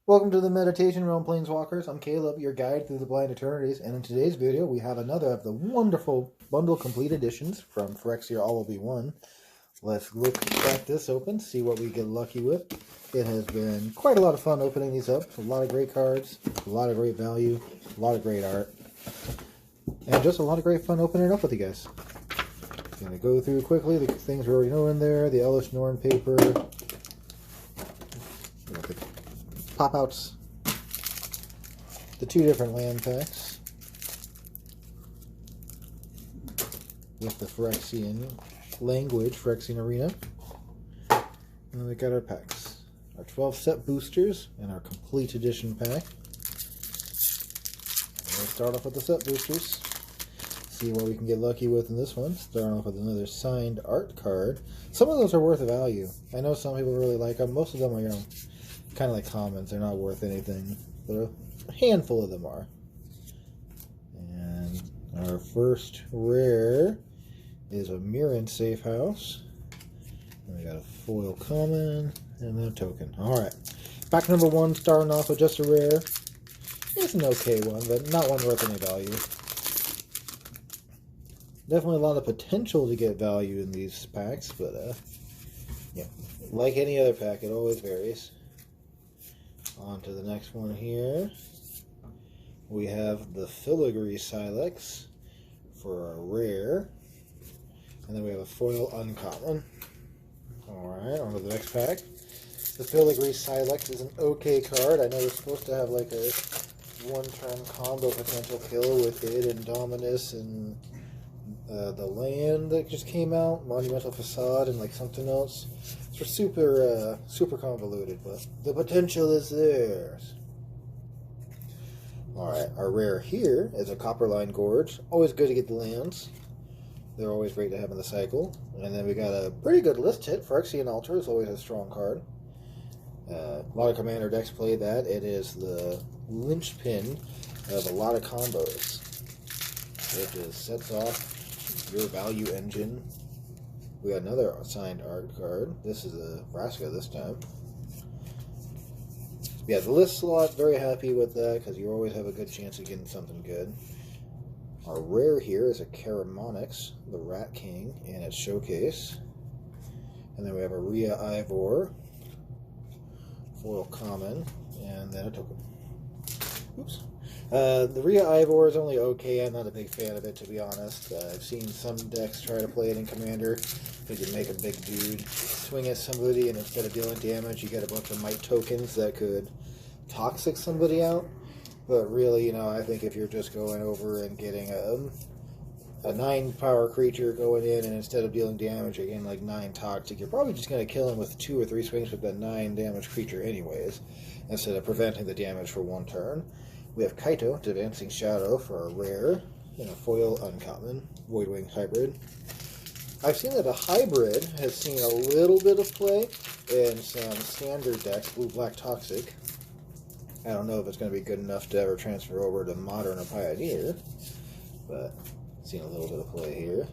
Welcome to the Meditation Realm, Planeswalkers. I'm Caleb, your guide through the Blind Eternities, and in today's video we have another of the wonderful Bundle Complete editions from Phyrexia All will Be One. Let's crack this open, see what we get lucky with. It has been quite a lot of fun opening these up. A lot of great cards, a lot of great value, a lot of great art, and just a lot of great fun opening it up with you guys. I'm going to go through quickly the things we already know in there, the Ellis Norn paper, pop-outs, the two different land packs with the Phyrexian language, Phyrexian Arena, and then we got our packs, our 12 set boosters and our complete edition pack. And we'll start off with the set boosters, see what we can get lucky with in this one. Starting off with another signed art card. Some of those are worth a value. I know some people really like them. Most of them are, kind of like commons. They're not worth anything, but a handful of them are. And our first rare is a Mirren Safe House. And we got a foil common and then a token. Alright. Pack number one, starting off with just a rare. It's an okay one, but not one worth any value. Definitely a lot of potential to get value in these packs, but yeah, like any other pack, it always varies. On to the next one here. We have the Filigree Silex for a rare. And then we have a foil uncommon. Alright, on to the next pack. The Filigree Silex is an okay card. I know it's supposed to have like a one-turn combo potential kill with it and Dominus and the land that just came out, Monumental Facade, and like something else. It's super convoluted, but the potential is there. Alright, our rare here is a Copperline Gorge. Always good to get the lands. They're always great to have in the cycle. And then we got a pretty good list hit. Phyrexian Altar is always a strong card. A lot of Commander decks play that. It is the linchpin of a lot of combos. It just sets off your value engine. We got another signed art card. This is a Vraska this time. Yeah, the list slot, very happy with that because you always have a good chance of getting something good. Our rare here is a Karamonix, the Rat King, in its showcase. And then we have a Rhea Ivor, foil common, and then a token. Oops. The Rhea Ivor is only okay. I'm not a big fan of it, to be honest. I've seen some decks try to play it in Commander. You can make a big dude swing at somebody, and instead of dealing damage, you get a bunch of might tokens that could toxic somebody out. But really, I think if you're just going over and getting a 9-power creature going in, and instead of dealing damage, you're getting like 9 toxic, you're probably just going to kill him with 2 or 3 swings with that 9 damage creature anyways, instead of preventing the damage for one turn. We have Kaito, Advancing Shadow, for a rare, and a foil uncommon, Voidwing hybrid. I've seen that a hybrid has seen a little bit of play in some standard decks, Blue-Black Toxic. I don't know if it's going to be good enough to ever transfer over to Modern or Pioneer, but I've seen a little bit of play here.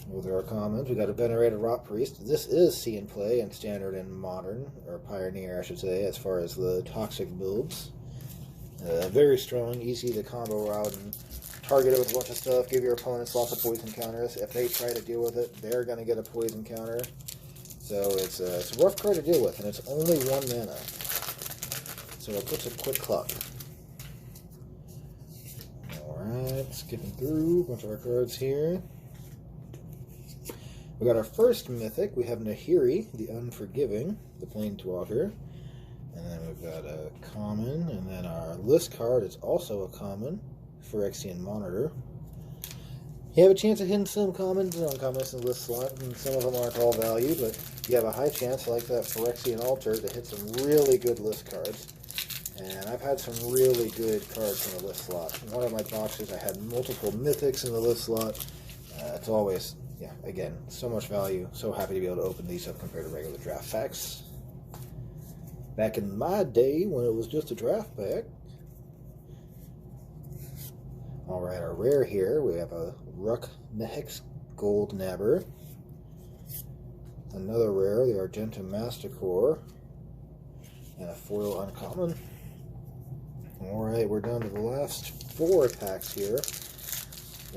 With our commons, we got a Venerated Rot Priest. This is seen play in Standard and Modern, or Pioneer, I should say, as far as the Toxic builds. Very strong, easy to combo out and target it with a bunch of stuff, give your opponents lots of poison counters. If they try to deal with it, they're going to get a poison counter. So it's a rough card to deal with, and it's only 1 mana. So it puts a quick clock. Alright, skipping through a bunch of our cards here. We got our first mythic. We have Nahiri, the Unforgiving, the Planeswalker. And then we've got a common, and then our list card is also a common, Phyrexian Monitor. You have a chance of hitting some commons and uncommons in the list slot, and some of them aren't all value, but you have a high chance, like that Phyrexian Altar, to hit some really good list cards. And I've had some really good cards in the list slot. In one of my boxes, I had multiple mythics in the list slot. It's always, again, so much value. So happy to be able to open these up compared to regular draft packs. Back in my day, when it was just a draft pack. Alright, our rare here, we have a Ruck Nehex Gold Nabber. Another rare, the Argentum Masticore. and a foil uncommon. Alright, we're down to the last 4 packs here.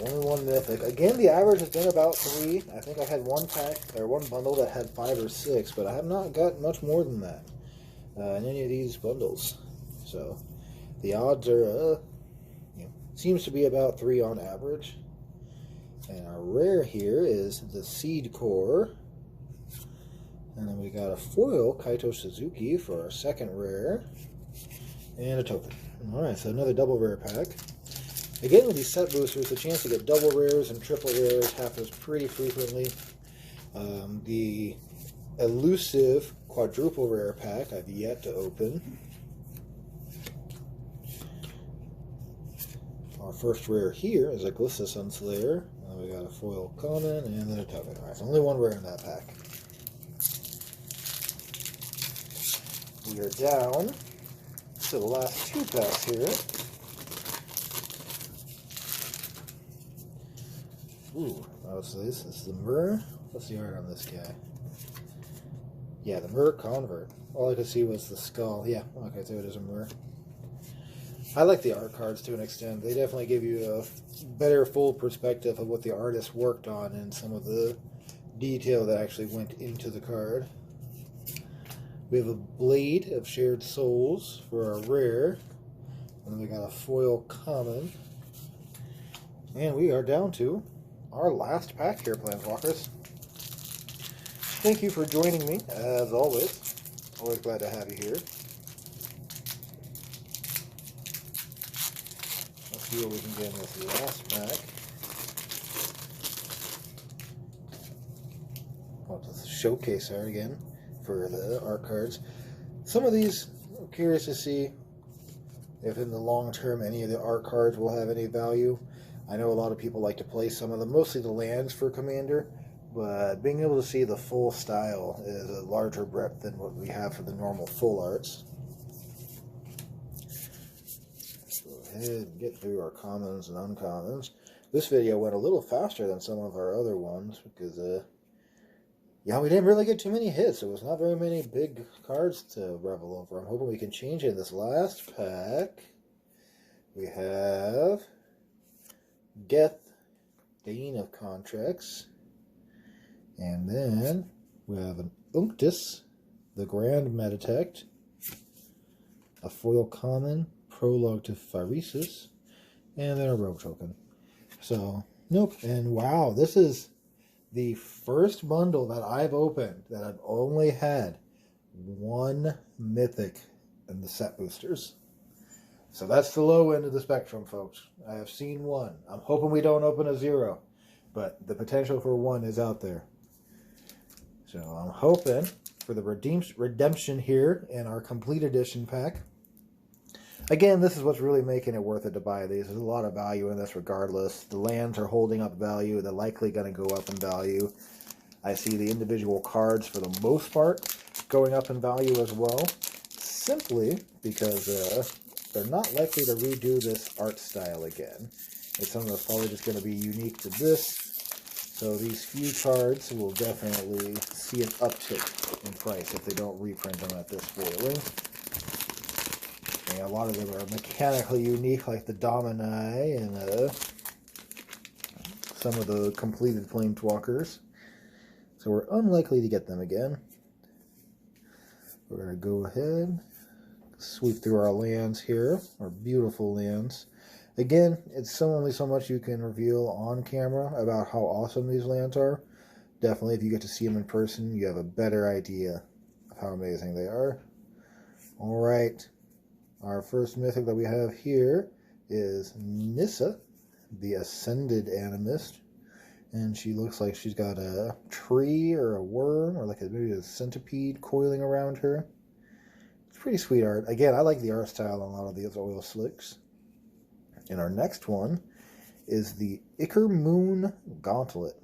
Only one mythic. Again, the average has been about 3. I think I had one pack, or one bundle that had 5 or 6, but I have not got much more than that in any of these bundles. So, the odds are, seems to be about 3 on average. And our rare here is the Seed Core. And then we got a foil Kaito Suzuki for our second rare. And a token. Alright, so another double rare pack. Again, with these set boosters, the chance to get double rares and triple rares happens pretty frequently. The elusive quadruple rare pack I've yet to open. Our first rare here is a Glissa Sunslayer. We got a foil common and then a token. Alright, so only one rare in that pack. We are down to the last 2 packs here. Ooh, so this is the Mirror. What's the art on this guy? Yeah, the Mirror Convert. All I could see was the skull. Yeah, okay, so it is a Mirror. I like the art cards to an extent. They definitely give you a better full perspective of what the artist worked on and some of the detail that actually went into the card. We have a Blade of Shared Souls for our rare. And then we got a foil common. And we are down to our last pack here, Planeswalkers. Thank you for joining me, as always. Always glad to have you here. Let's see what we can get in this last pack. I'll just showcase art again for the art cards. Some of these, I'm curious to see if in the long term any of the art cards will have any value. I know a lot of people like to play some of them, mostly the lands for Commander, but being able to see the full style is a larger breadth than what we have for the normal full arts. Let's go ahead and get through our commons and uncommons. This video went a little faster than some of our other ones because, yeah, we didn't really get too many hits. There was not very many big cards to revel over. I'm hoping we can change it in this last pack. We have Geth, Dane of Contracts, and then we have an Unctus, the Grand Meditect, a foil common, Prologue to Phyrexia, and then a Rogue Token. So, nope, and wow, this is the first bundle that I've opened that I've only had one mythic in the set boosters. So that's the low end of the spectrum, folks. I have seen one. I'm hoping we don't open a 0, but the potential for 1 is out there. So I'm hoping for the redemption here in our Complete Edition pack. Again, this is what's really making it worth it to buy these. There's a lot of value in this regardless. The lands are holding up value. They're likely going to go up in value. I see the individual cards, for the most part, going up in value as well. Simply because they're not likely to redo this art style again. It's something that's probably just going to be unique to this. So these few cards will definitely see an uptick in price if they don't reprint them at this foiling. And a lot of them are mechanically unique, like the Domini and some of the completed Planeswalkers. So we're unlikely to get them again. We're going to go ahead, sweep through our lands here, our beautiful lands. Again, it's only so much you can reveal on camera about how awesome these lands are. Definitely, if you get to see them in person, you have a better idea of how amazing they are. Alright, our first mythic that we have here is Nissa, the Ascended Animist. And she looks like she's got a tree or a worm or like maybe a centipede coiling around her. It's pretty sweet art. Again, I like the art style on a lot of these oil slicks. And our next one is the Ichor Moon Gauntlet.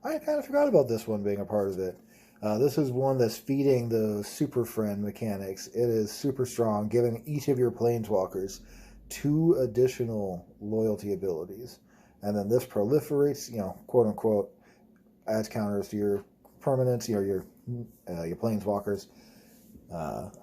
I kind of forgot about this one being a part of it. This is one that's feeding the Super Friend mechanics. It is super strong, giving each of your Planeswalkers 2 additional loyalty abilities. And then this proliferates, quote unquote, adds counters to your permanents, your Planeswalkers.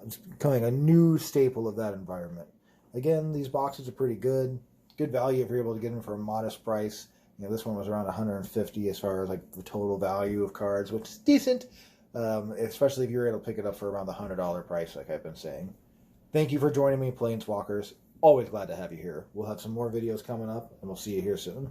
It's becoming a new staple of that environment. Again, these boxes are pretty good. Good value if you're able to get them for a modest price. You know, this one was around 150 as far as like the total value of cards, which is decent, especially if you're able to pick it up for around the $100 price, like I've been saying. Thank you for joining me, Planeswalkers. Always glad to have you here. We'll have some more videos coming up, and we'll see you here soon.